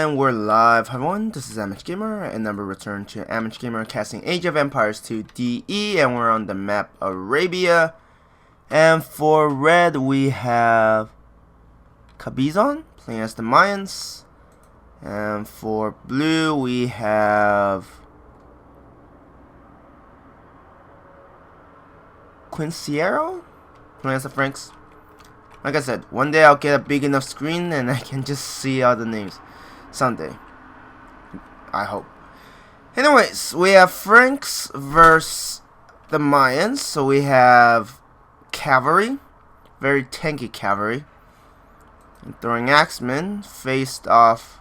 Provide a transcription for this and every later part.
And we're live. Hi everyone, this is amateurgamer, and we're returned to amateurgamer casting Age of Empires 2 DE, and we're on the map Arabia. And for red, we have Cabizon playing as the Mayans, and for blue, we have Quinciero playing as the Franks. Like I said, one day I'll get a big enough screen and I can just see all the names. Someday. I hope. Anyways, we have Franks versus the Mayans. So we have cavalry. Very tanky cavalry. And throwing axemen faced off.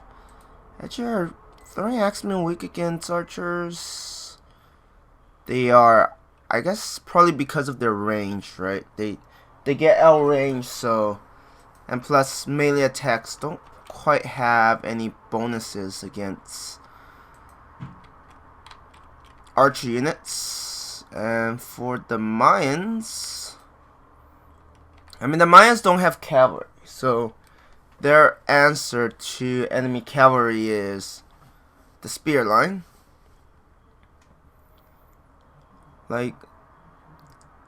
Actually, are throwing axemen weak against archers? They are, I guess, probably because of their range, right? They get out range, so, and plus melee attacks don't quite have any bonuses against archer units. And for the Mayans, I mean, the Mayans don't have cavalry, so their answer to enemy cavalry is the spear line. Like,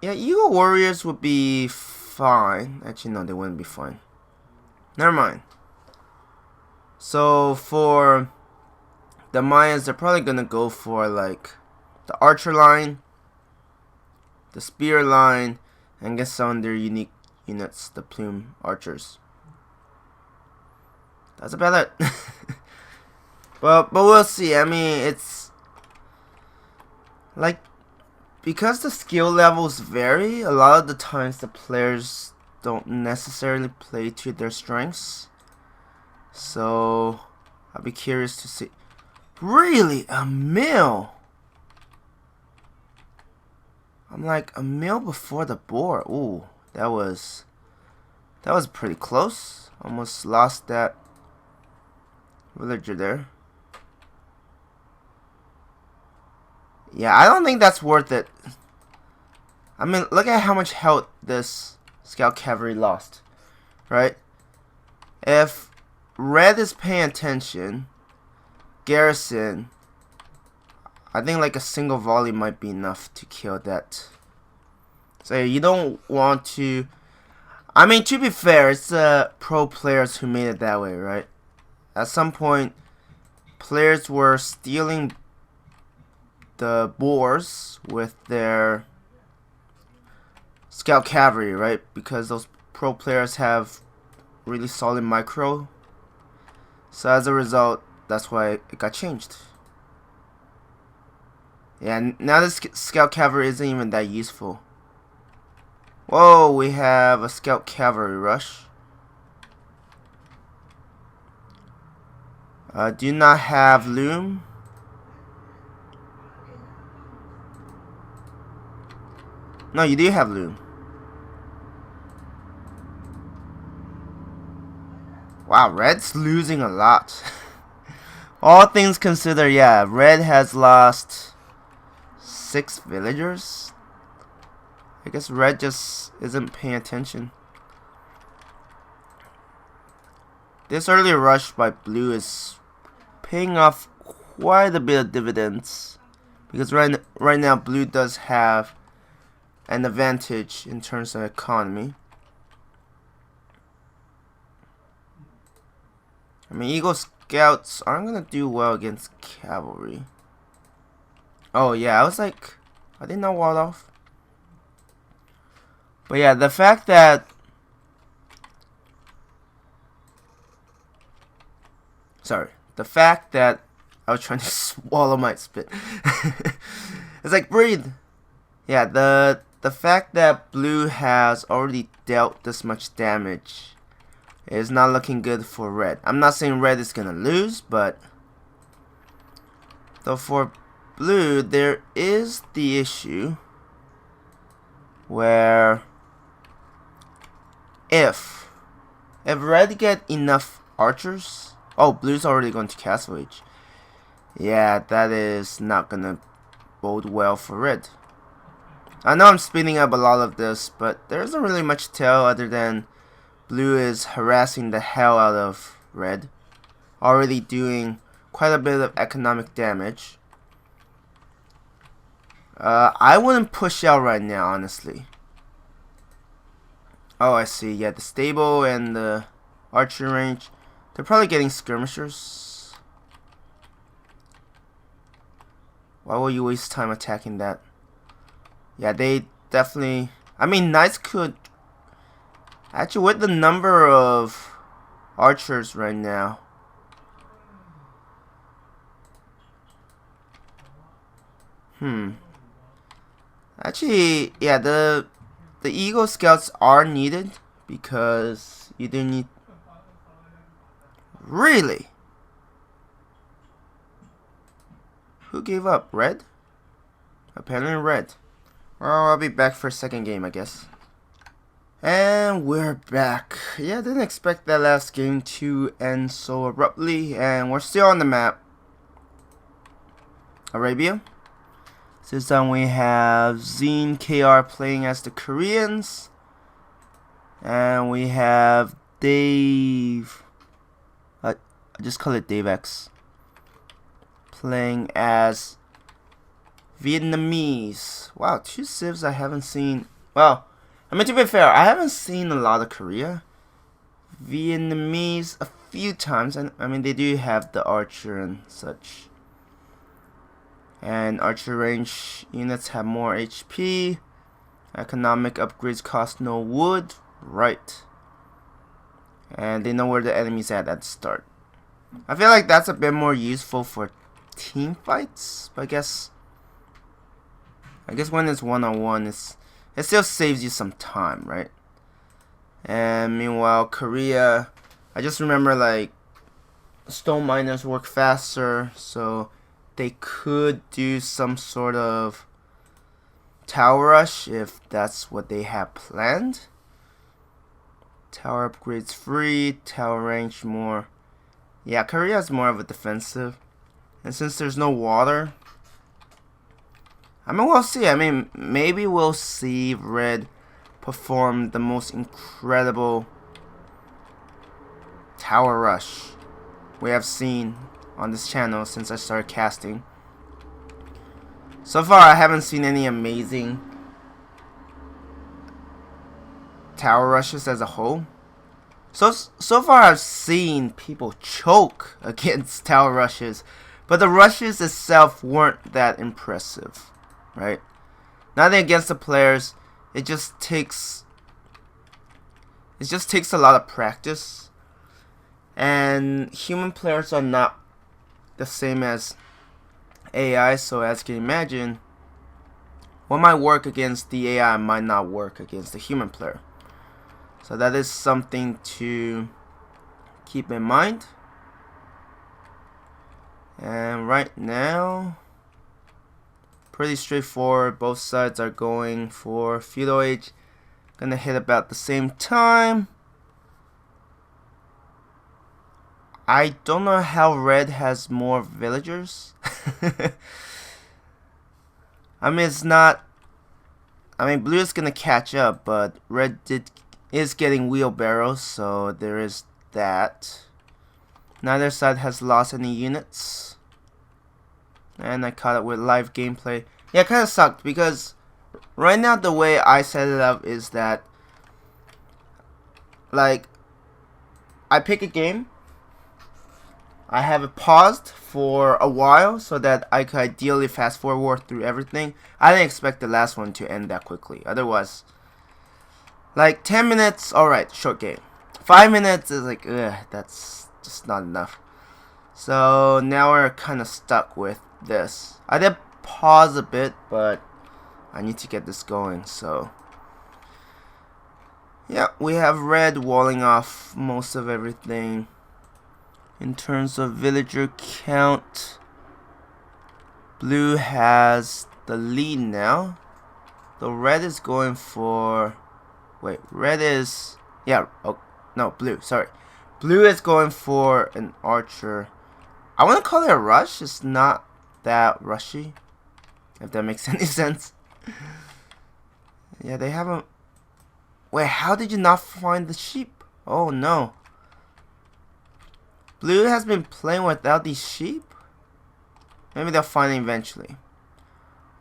yeah, Eagle Warriors would be fine. Actually, no, they wouldn't be fine. Never mind. So, for the Mayans, they're probably gonna go for, like, the archer line, the spear line, and get some of their unique units, the plume archers. That's about it. But we'll see. I mean, it's like, because the skill levels vary, a lot of the times the players don't necessarily play to their strengths. So, I'll be curious to see. Really? A mill? I'm like, a mill before the boar. Ooh, that was pretty close. Almost lost that villager there. Yeah, I don't think that's worth it. I mean, look at how much health this scout cavalry lost, right? If red is paying attention, garrison, I think like a single volley might be enough to kill that. So you don't want to, I mean, to be fair, it's the pro players who made it that way, right? At some point, players were stealing the boars with their scout cavalry, right? Because those pro players have really solid micro. So as a result, that's why it got changed. Yeah, now this scout cavalry isn't even that useful. Whoa, we have a scout cavalry rush. Do not have loom. No, you do have loom. Wow, red's losing a lot. All things considered, yeah, red has lost 6 villagers. I guess red just isn't paying attention. This early rush by blue is paying off quite a bit of dividends, because right now blue does have an advantage in terms of economy. I mean, Eagle Scouts aren't gonna do well against cavalry. Oh yeah, I was like, are they not walled off? But yeah, the fact that I was trying to swallow my spit. It's like, breathe. Yeah, the fact that blue has already dealt this much damage is not looking good for red. I'm not saying red is gonna lose, but though for blue there is the issue where if red get enough archers, oh, blue's already going to Castle Age. Yeah, that is not gonna bode well for red. I know I'm speeding up a lot of this, but there isn't really much to tell other than blue is harassing the hell out of red. already doing quite a bit of economic damage. I wouldn't push out right now, honestly. Oh, I see. Yeah, the stable and the archer range, they're probably getting skirmishers. Why will you waste time attacking that? Yeah, they definitely... I mean, knights could... Actually, with the number of archers right now... Actually, yeah, the Eagle Scouts are needed because you do need... Really? Who gave up? Red? Apparently red. Well, I'll be back for a second game, I guess. And we're back. Yeah, I didn't expect that last game to end so abruptly. And we're still on the map. Arabia. This time we have Zine KR playing as the Koreans. And we have Dave. I just call it Dave X. Playing as Vietnamese. Wow, 2 civs I haven't seen. Well, I mean, to be fair, I haven't seen a lot of Korea. Vietnamese a few times. And I mean, they do have the archer and such. And archer range units have more HP. Economic upgrades cost no wood. Right. And they know where the enemy's at the start. I feel like that's a bit more useful for team fights. But I guess when it's one-on-one, it still saves you some time, right? And meanwhile, Korea, I just remember like stone miners work faster, so they could do some sort of tower rush if that's what they have planned. Tower upgrades free, tower range more. Yeah, Korea is more of a defensive. And since there's no water, I mean, we'll see. I mean, maybe we'll see red perform the most incredible tower rush we have seen on this channel since I started casting. So far, I haven't seen any amazing tower rushes as a whole. So far, I've seen people choke against tower rushes, but the rushes itself weren't that impressive, right? Nothing against the players. It just takes a lot of practice, and human players are not the same as AI, so as you can imagine, what might work against the AI might not work against the human player. So that is something to keep in mind. And right now, pretty straightforward. Both sides are going for feudal age. Gonna hit about the same time. I don't know how red has more villagers. I mean, it's not. I mean, blue is gonna catch up, but red is getting wheelbarrows, so there is that. Neither side has lost any units. And I caught it with live gameplay. Yeah, it kind of sucked because right now the way I set it up is that, like, I pick a game, I have it paused for a while so that I could ideally fast forward through everything. I didn't expect the last one to end that quickly. Otherwise, like 10 minutes, alright, short game. 5 minutes is like, ugh, that's just not enough. So now we're kind of stuck with this. I did pause a bit, but I need to get this going, so yeah, we have red walling off most of everything. In terms of villager count, blue has the lead now. The red is going for, wait, red is, yeah, oh no, blue, sorry. Blue is going for an archer. I want to call it a rush. It's not that rushy, if that makes any sense. Yeah, they haven't. Wait, how did you not find the sheep? Oh no. Blue has been playing without these sheep. Maybe they'll find it eventually.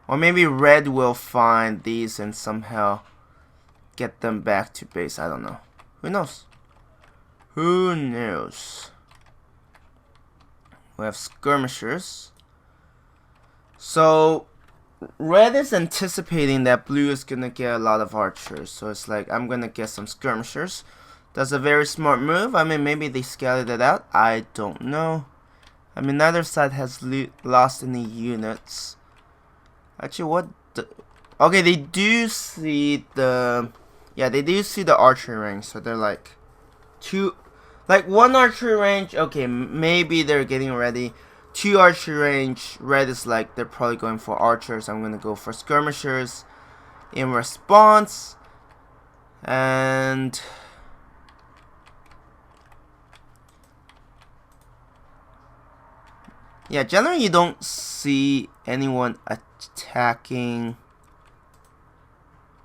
Or maybe red will find these and somehow get them back to base. I don't know. Who knows? Who knows? We have skirmishers. So red is anticipating that blue is gonna get a lot of archers. So it's like, I'm gonna get some skirmishers. That's a very smart move. I mean, maybe they scouted it out. I don't know. I mean, neither side has lost any units. Actually, what the... Okay, they do see the... Yeah, they do see the archery range. So they're like... one archery range. Okay, maybe they're getting ready. 2 archery range. Red is like, they're probably going for archers. I'm gonna go for skirmishers in response. And... yeah, generally you don't see anyone attacking.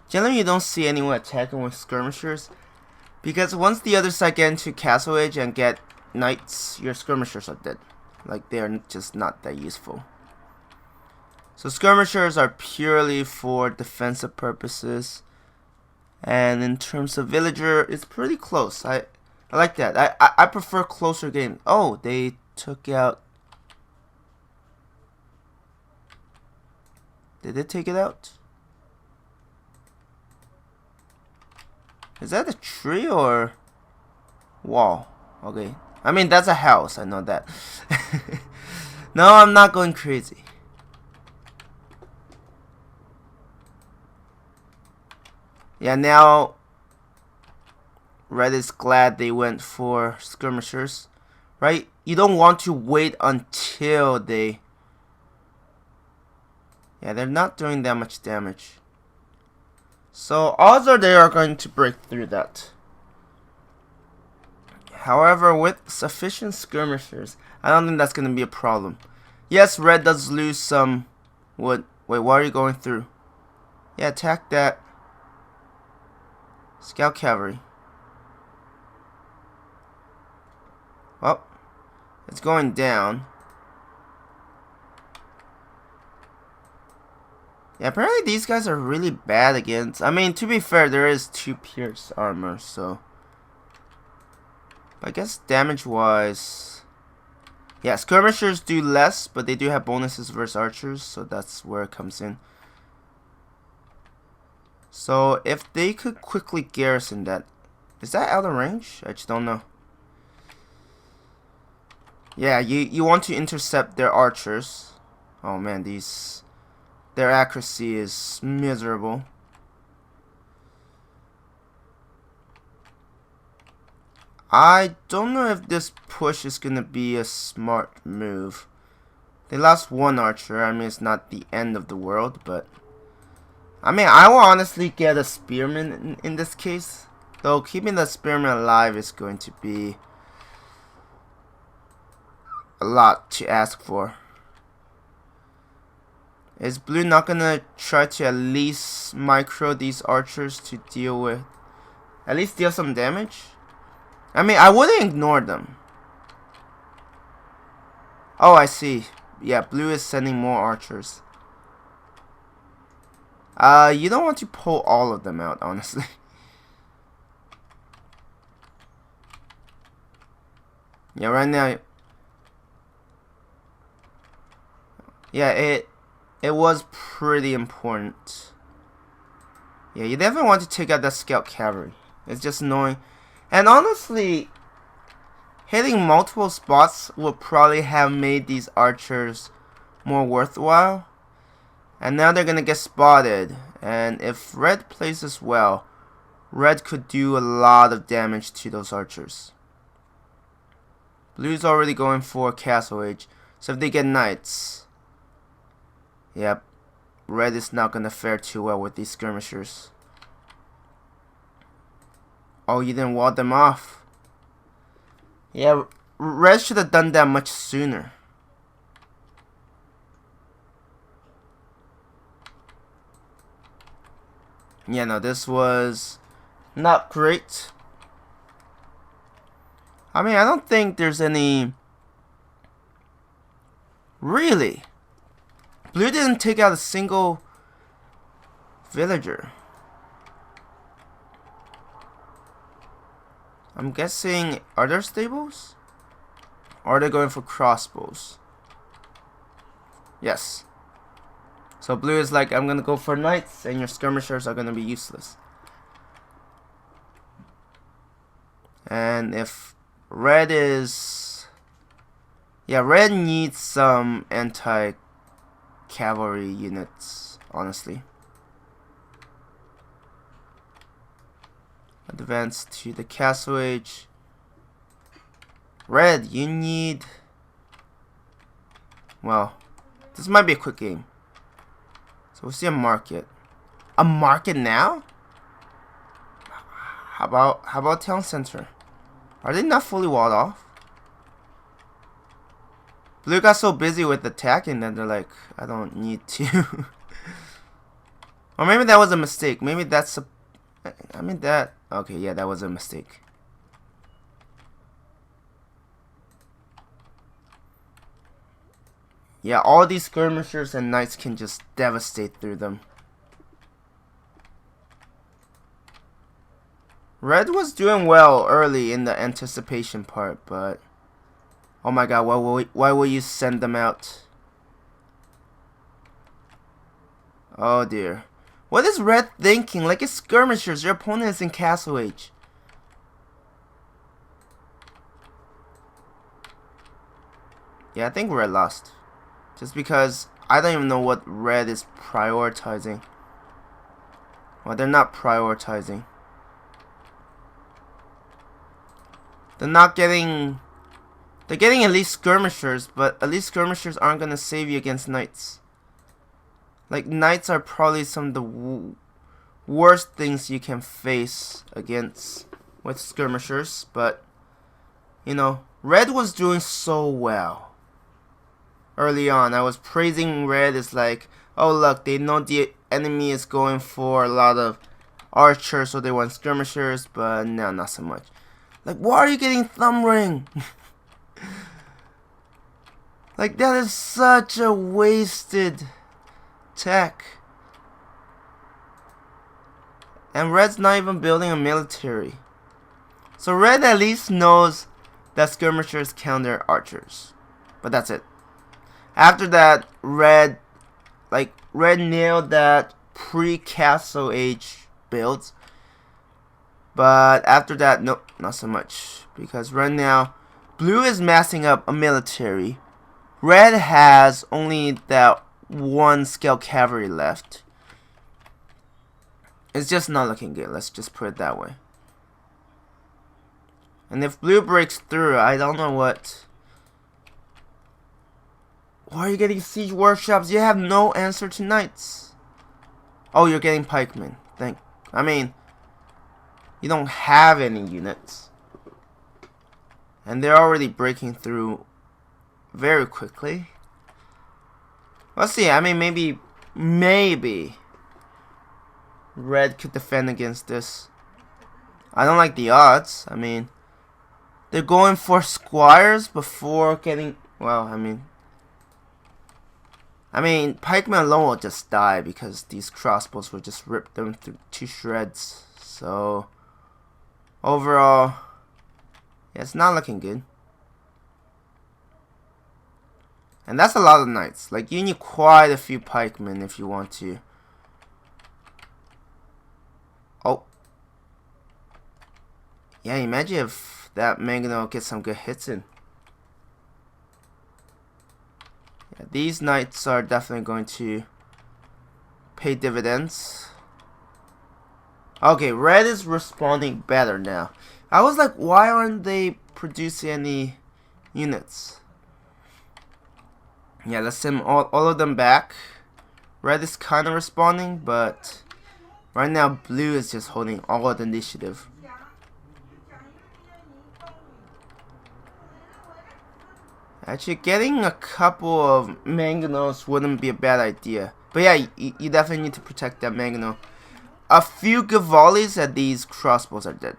Generally you don't see anyone attacking with skirmishers. Because once the other side get into castle age and get knights, your skirmishers are dead. Like, they're just not that useful. So skirmishers are purely for defensive purposes. And in terms of villager, it's pretty close. I like that. I prefer closer games. Oh, they took out... Did they take it out? Is that a tree or wall? Okay. I mean, that's a house. I know that. No, I'm not going crazy. Yeah, now red is glad they went for skirmishers. Right? You don't want to wait until they... Yeah, they're not doing that much damage. So odds are they are going to break through that. However, with sufficient skirmishers, I don't think that's going to be a problem. Yes, red does lose some wood. Wait, why are you going through? Yeah, attack that. Scout cavalry. Well, it's going down. Yeah, apparently these guys are really bad against... I mean, to be fair, there is 2 pierce armor, so... I guess damage-wise... Yeah, skirmishers do less, but they do have bonuses versus archers, so that's where it comes in. So, if they could quickly garrison that... Is that out of range? I just don't know. Yeah, you want to intercept their archers. Oh man, these... Their accuracy is miserable. I don't know if this push is gonna be a smart move. They lost 1 archer. I mean, it's not the end of the world, but... I mean, I will honestly get a spearman in this case. Though, keeping the spearman alive is going to be... a lot to ask for. Is blue not gonna try to at least micro these archers to deal with... At least deal some damage? I mean, I wouldn't ignore them. Oh, I see. Yeah, blue is sending more archers. You don't want to pull all of them out, honestly. Yeah, right now... Yeah, it was pretty important. Yeah, you definitely want to take out that scout cavalry. It's just annoying. And honestly, hitting multiple spots would probably have made these archers more worthwhile. And now they're gonna get spotted. And if red plays this well, red could do a lot of damage to those archers. Blue's already going for castle age. So if they get knights... Yep, red is not gonna fare too well with these skirmishers. Oh, you didn't wall them off. Yeah, red should have done that much sooner. Yeah, no, this was not great. I mean, I don't think there's any... Really? Blue didn't take out a single villager. I'm guessing, are there stables? Or are they going for crossbows? Yes. So blue is like, I'm gonna go for knights, and your skirmishers are gonna be useless. And if red is... Yeah, red needs some anti-cavalry units, honestly. Advance to the castle age. Red, you need... Well, this might be a quick game. So we'll see a market. A market now? How about town center? Are they not fully walled off? Blue got so busy with attacking that they're like, I don't need to. Or maybe that was a mistake. Maybe that's a... I mean that... Okay, yeah, that was a mistake. Yeah, all these skirmishers and knights can just devastate through them. Red was doing well early in the anticipation part, but... Oh my god, why will you send them out? Oh dear. What is red thinking? Like, it's skirmishers. Your opponent is in castle age. Yeah, I think red lost. Just because I don't even know what red is prioritizing. Well, they're not prioritizing. They're not getting... They're getting elite skirmishers, but elite skirmishers aren't gonna save you against knights. Like, knights are probably some of the worst things you can face against with skirmishers, but, you know, red was doing so well. Early on, I was praising red as like, oh look, they know the enemy is going for a lot of archers, so they want skirmishers, but no, not so much. Like, why are you getting thumb ring? Like, that is such a wasted tech. And red's not even building a military. So red at least knows that skirmishers counter archers. But that's it. After that, red nailed that pre-castle age build. But after that, nope, not so much. Because right now, blue is massing up a military. Red has only that one scale cavalry left. It's just not looking good, let's just put it that way. And if blue breaks through, I don't know what... Why are you getting siege workshops? You have no answer to knights. Oh, you're getting pikemen. I mean, you don't have any units. And they're already breaking through very quickly. Let's see, I mean, maybe red could defend against this. I don't like the odds. I mean, they're going for squires before getting... Well, I mean, pikemen alone will just die because these crossbows will just rip them to shreds. So, overall, yeah, it's not looking good. And that's a lot of knights. Like, you need quite a few pikemen if you want to. Oh. Yeah, imagine if that Mangonel gets some good hits in. Yeah, these knights are definitely going to pay dividends. Okay, red is responding better now. I was like, why aren't they producing any units? Yeah, let's send all of them back. Red is kind of responding, but right now blue is just holding all of the initiative. Actually, getting a couple of mangonels wouldn't be a bad idea. But yeah, you definitely need to protect that mangonel. A few good volleys and these crossbows are dead.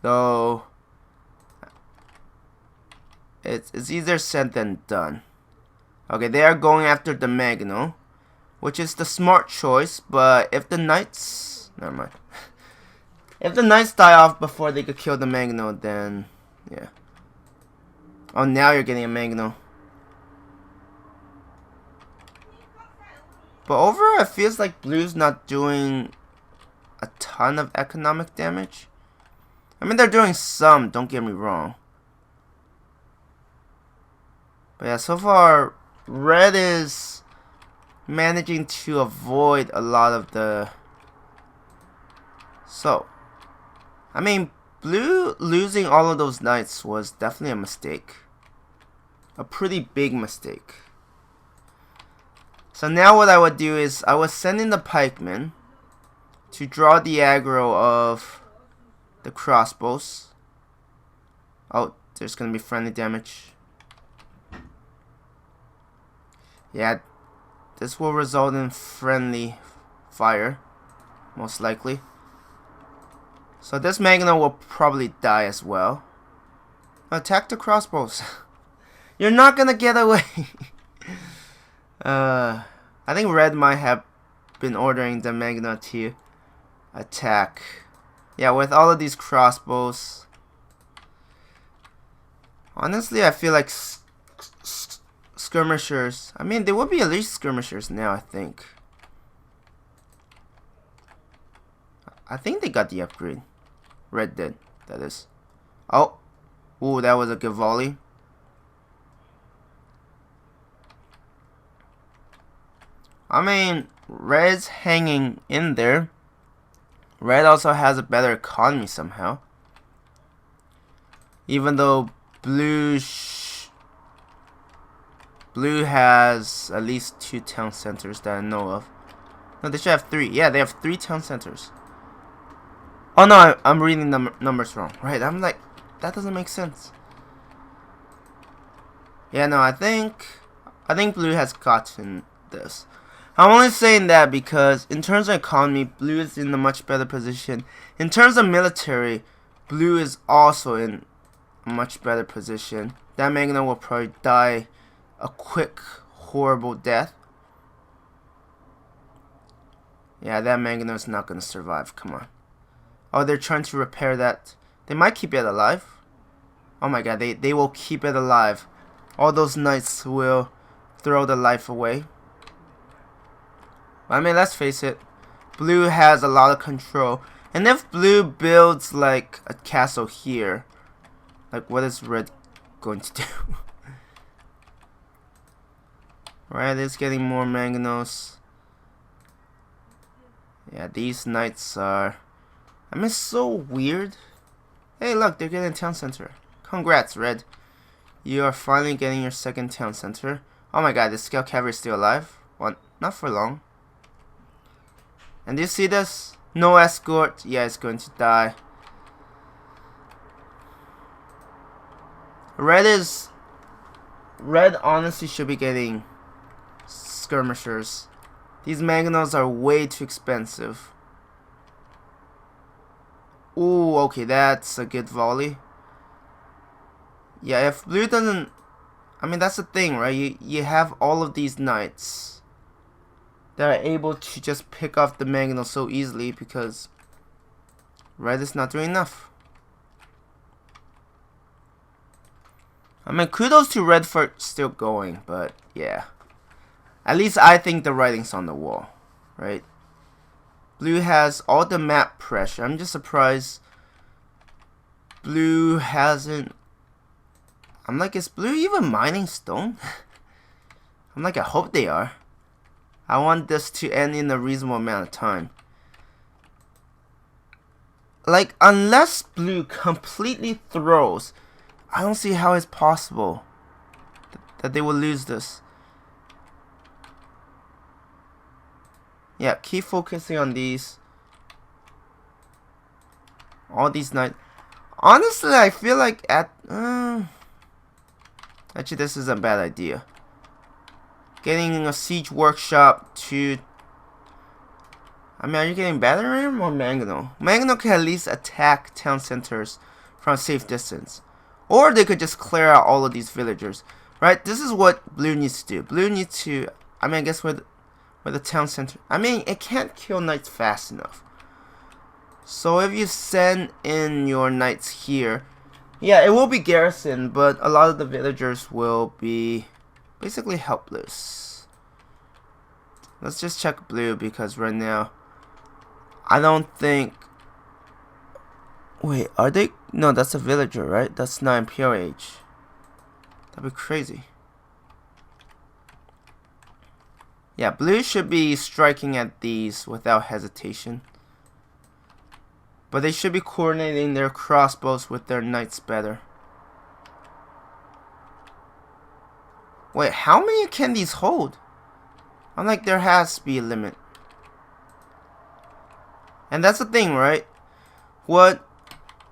Though it's easier said than done. Okay, they are going after the Magno, which is the smart choice, but if the knights... Never mind. If the knights die off before they could kill the Magno, then... Yeah. Oh, now you're getting a Magno. But overall, it feels like blue's not doing a ton of economic damage. I mean, they're doing some, don't get me wrong. But yeah, so far, red is managing to avoid a lot of the... So, I mean, blue losing all of those knights was definitely a mistake. A pretty big mistake. So now what I would do is, I would send in the pikemen to draw the aggro of the crossbows. Oh, there's gonna be friendly damage. Yeah, this will result in friendly fire, most likely. So this Magno will probably die as well. Attack the crossbows. You're not gonna get away. I think red might have been ordering the Magno to attack. Yeah, with all of these crossbows. Honestly, I feel like skirmishers. I mean, there will be at least skirmishers now, I think. I think they got the upgrade. Red did, that is. Oh. Ooh, that was a good volley. I mean, red's hanging in there. Red also has a better economy somehow. Even though blue has at least 2 town centers that I know of. No, they should have 3. Yeah, they have 3 town centers. Oh no, I'm reading numbers wrong. Right, I'm like, that doesn't make sense. Yeah, no, I think blue has gotten this. I'm only saying that because in terms of economy, blue is in a much better position. In terms of military, blue is also in a much better position. That Magno will probably die a quick, horrible death. Yeah, that Magno is not going to survive. Come on. Oh, they're trying to repair that. They might keep it alive. Oh my god, they will keep it alive. All those knights will throw the life away. I mean, let's face it. Blue has a lot of control. And if blue builds like a castle here, like what is red going to do? Right, it's getting more Magnos. Yeah, these knights are... I mean, it's so weird. Hey, look, they're getting a town center. Congrats, red. You are finally getting your second town center. Oh my god, the scout cavalry is still alive? Well, not for long. And do you see this? No escort. Yeah, it's going to die. Red honestly should be getting skirmishers. These Magnos are way too expensive. Ooh, okay, that's a good volley. Yeah, if blue doesn't... I mean, that's the thing, right? You have all of these knights that are able to just pick off the Magno so easily because red is not doing enough. I mean, kudos to red for still going, but yeah. At least I think the writing's on the wall, right? Blue has all the map pressure. I'm just surprised blue hasn't... I'm like, is blue even mining stone? I'm like, I hope they are. I want this to end in a reasonable amount of time. Like, unless blue completely throws, I don't see how it's possible that they will lose this. Yeah, keep focusing on these. All these knights. Honestly, I feel like actually, this is a bad idea. Getting a siege workshop to... I mean, are you getting battering ram or Magno? Magno can at least attack town centers from a safe distance. Or they could just clear out all of these villagers. Right? This is what blue needs to do. Blue needs to, I mean, I guess where the town center, I mean, it can't kill knights fast enough. So if you send in your knights here, yeah, it will be garrison, but a lot of the villagers will be basically helpless. Let's just check blue, because right now I don't think, wait, are they, no, that's a villager, right? That's not Imperial Age. That'd be crazy. Yeah, blue should be striking at these without hesitation. But they should be coordinating their crossbows with their knights better. Wait, how many can these hold? I'm like, there has to be a limit. And that's the thing, right? What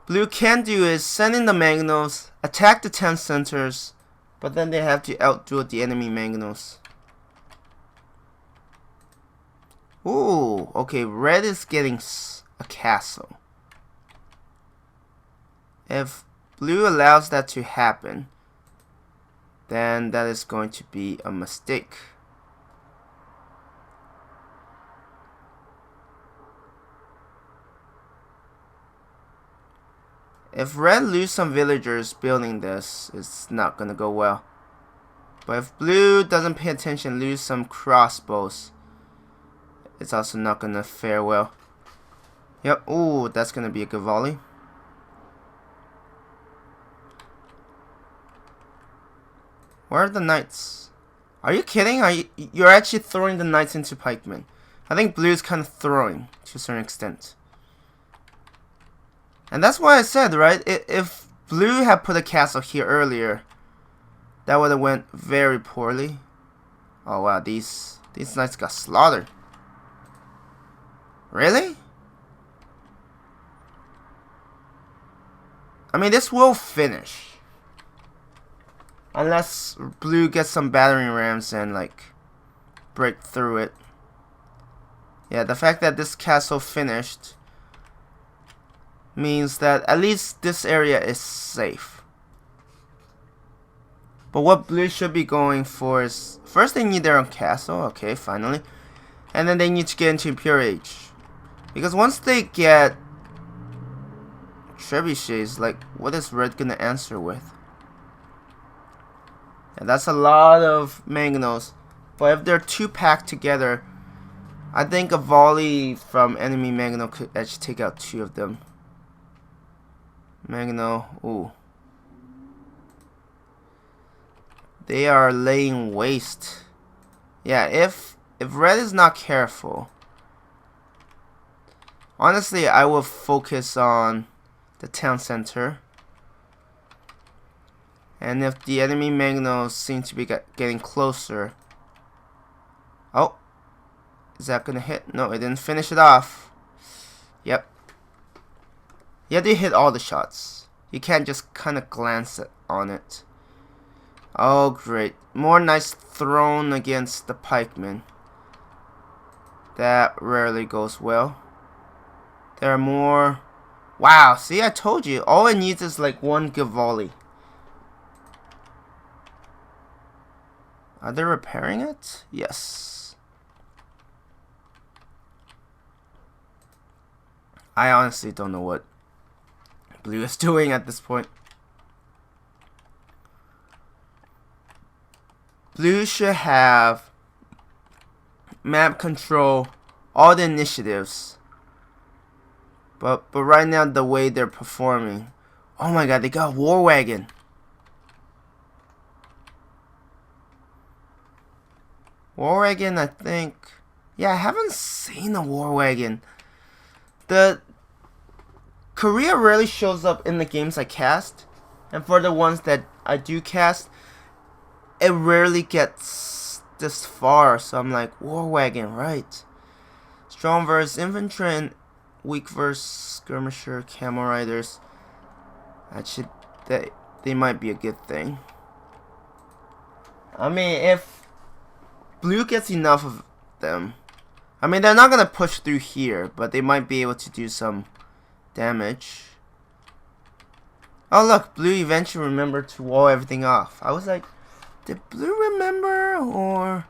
blue can do is send in the Magnos, attack the 10 centers, but then they have to outdo the enemy Magnos. Ooh, okay, red is getting a castle. If blue allows that to happen, then that is going to be a mistake. If red lose some villagers building this, it's not gonna go well. But if blue doesn't pay attention, lose some crossbows, it's also not gonna fare well. Yep, ooh, that's gonna be a good volley. Where are the knights? Are you kidding? You're actually throwing the knights into pikemen. I think blue is kind of throwing to a certain extent. And that's why I said, right? If blue had put a castle here earlier, that would have went very poorly. Oh wow, these knights got slaughtered. Really? I mean, this will finish. Unless blue gets some battering rams and like break through it. Yeah, the fact that this castle finished means that at least this area is safe. But what blue should be going for is, first they need their own castle, okay, finally. And then they need to get into Imperial Age. Because once they get trebuchets, like, what is red gonna answer with? And that's a lot of Magnos. But if they're two packed together, I think a volley from enemy Magno could actually take out two of them. Magno, ooh. They are laying waste. Yeah, if red is not careful, honestly, I will focus on the town center. And if the enemy Magnos seem to be getting closer, oh, is that gonna hit? No, it didn't finish it off. Yep. You have to hit all the shots. You can't just kind of glance on it. Oh, great. More knights thrown against the pikemen. That rarely goes well. There are more. Wow, see, I told you. All it needs is like one good volley. Are they repairing it? Yes. I honestly don't know what blue is doing at this point. Blue should have map control all the initiatives. But right now, the way they're performing. Oh my god, they got a war wagon. War wagon, I think. Yeah, I haven't seen a war wagon. The Korea rarely shows up in the games I cast. And for the ones that I do cast, it rarely gets this far. So I'm like, war wagon, right? Strong versus infantry and weak versus skirmisher, camel riders. Actually, they might be a good thing. I mean, if blue gets enough of them, I mean, they're not gonna push through here, but they might be able to do some damage. Oh look, blue eventually remembered to wall everything off. I was like, did blue remember or...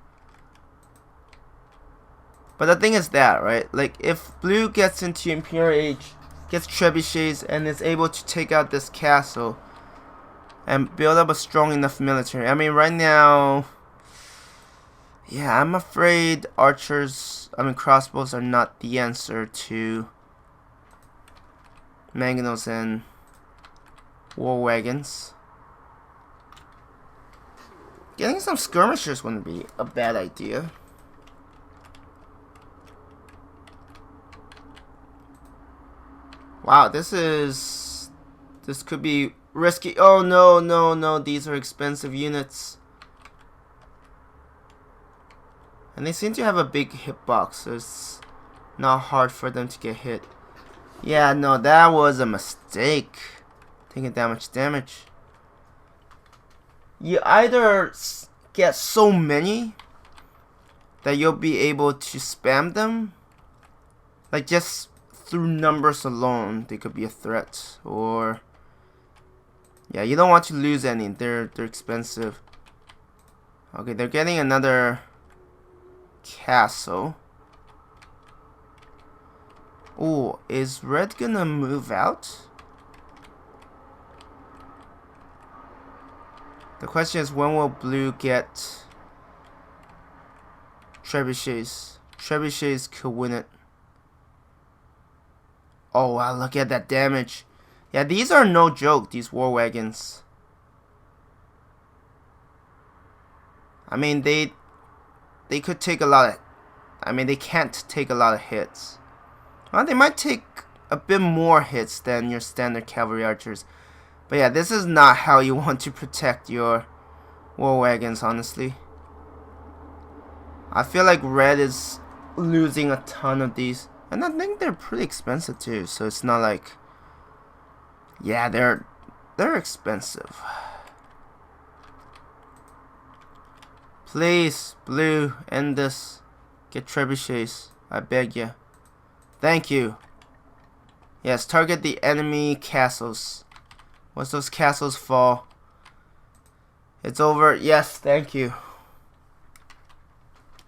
But the thing is that, right? Like, if blue gets into Imperial Age, gets trebuchets, and is able to take out this castle and build up a strong enough military. I mean, right now, yeah, I'm afraid crossbows are not the answer to mangonels and war wagons. Getting some skirmishers wouldn't be a bad idea. Wow, this could be risky. Oh no, no, no, these are expensive units. And they seem to have a big hitbox, so it's not hard for them to get hit. Yeah, no, that was a mistake. Taking that much damage. You either get so many that you'll be able to spam them, like just through numbers alone they could be a threat, or yeah, you don't want to lose any. They're expensive. Okay, they're getting another castle. Oh, is red gonna move out? The question is, when will blue get trebuchets? Trebuchets could win it. Oh wow, look at that damage. Yeah, these are no joke, these war wagons. I mean, they could take a lot of... I mean, they can't take a lot of hits. Well, they might take a bit more hits than your standard cavalry archers. But yeah, this is not how you want to protect your war wagons, honestly. I feel like red is losing a ton of these. And I think they're pretty expensive too, so it's not like... Yeah, they're expensive. Please, blue, end this. Get trebuchets. I beg you. Thank you. Yes, target the enemy castles. Once those castles fall, it's over. Yes, thank you.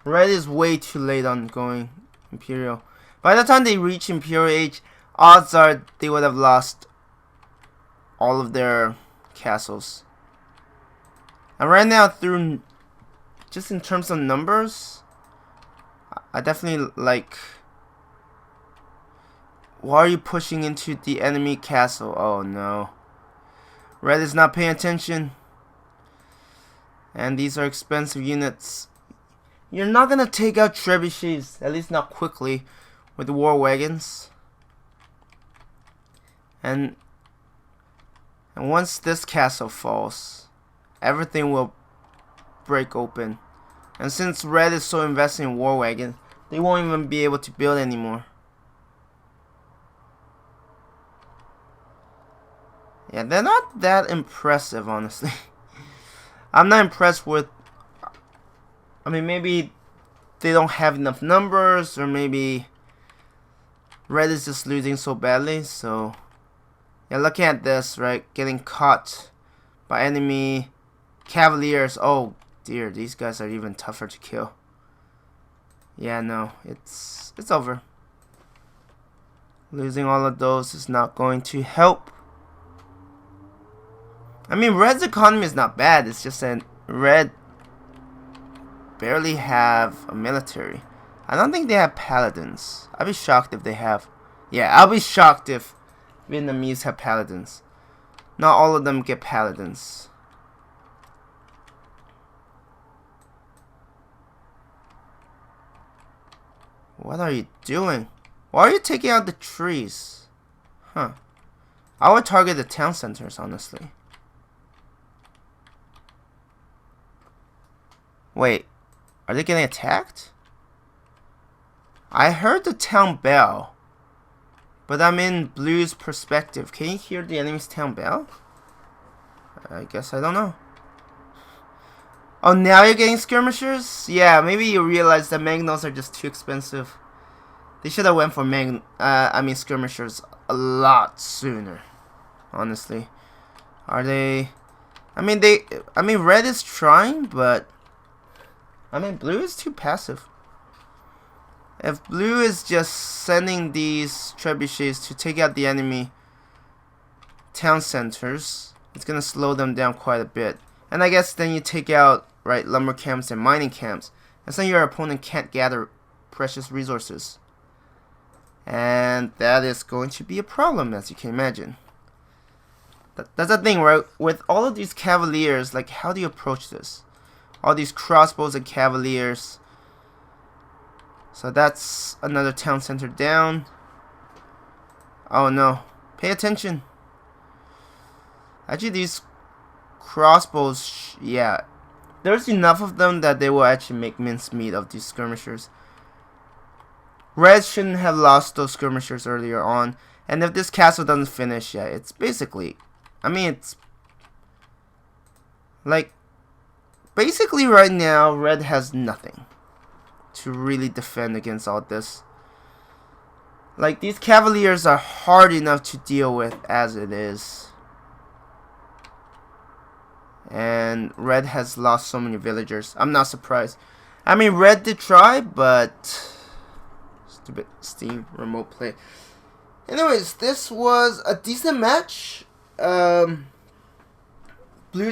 Red is way too late on going Imperial. By the time they reach Imperial Age, odds are they would have lost all of their castles. And right now, through just in terms of numbers, I definitely like... Why are you pushing into the enemy castle? Oh no. Red is not paying attention. And these are expensive units. You're not gonna take out trebuchets, at least not quickly, with the war wagons. And once this castle falls, everything will break open. And since red is so invested in war wagons, they won't even be able to build anymore. Yeah, they're not that impressive, honestly. I'm not impressed with... I mean, maybe they don't have enough numbers, or maybe red is just losing so badly, so... Yeah, looking at this, right? Getting caught by enemy cavaliers. Oh dear, these guys are even tougher to kill. Yeah, no, it's over. Losing all of those is not going to help. I mean, red's economy is not bad. It's just that red barely have a military. I don't think they have paladins. I'd be shocked if they have. Yeah, I'll be shocked if Vietnamese have paladins. Not all of them get paladins. What are you doing? Why are you taking out the trees? Huh. I would target the town centers, honestly. Wait, are they getting attacked? I heard the town bell, but I'm in blue's perspective. Can you hear the enemy's town bell? I guess I don't know. Oh, now you're getting skirmishers? Yeah, maybe you realize that mangonels are just too expensive. They should have went for skirmishers a lot sooner, honestly. Are they? I mean, red is trying, but I mean, blue is too passive. If blue is just sending these trebuchets to take out the enemy town centers, it's gonna slow them down quite a bit. And I guess then you take out, right, lumber camps and mining camps, and so your opponent can't gather precious resources. And that is going to be a problem, as you can imagine. That's the thing, right? With all of these cavaliers, like, how do you approach this? All these crossbows and cavaliers. So that's another town center down. Oh no. Pay attention. Actually, these crossbows, yeah. There's enough of them that they will actually make mincemeat of these skirmishers. Red shouldn't have lost those skirmishers earlier on. And if this castle doesn't finish, yeah, it's basically... I mean, it's... like... basically right now, red has nothing to really defend against all this. Like, these cavaliers are hard enough to deal with as it is. And red has lost so many villagers. I'm not surprised. I mean, red did try, but... stupid Steam remote play. Anyways, this was a decent match. Blue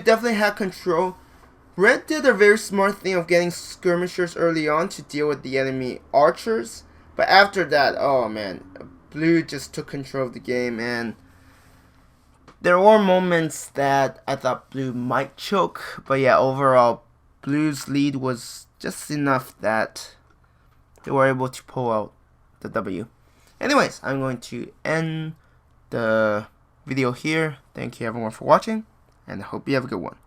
definitely had control. Red did a very smart thing of getting skirmishers early on to deal with the enemy archers. But after that, oh man, blue just took control of the game, and there were moments that I thought blue might choke. But yeah, overall, blue's lead was just enough that they were able to pull out the W. Anyways, I'm going to end the video here. Thank you everyone for watching, and I hope you have a good one.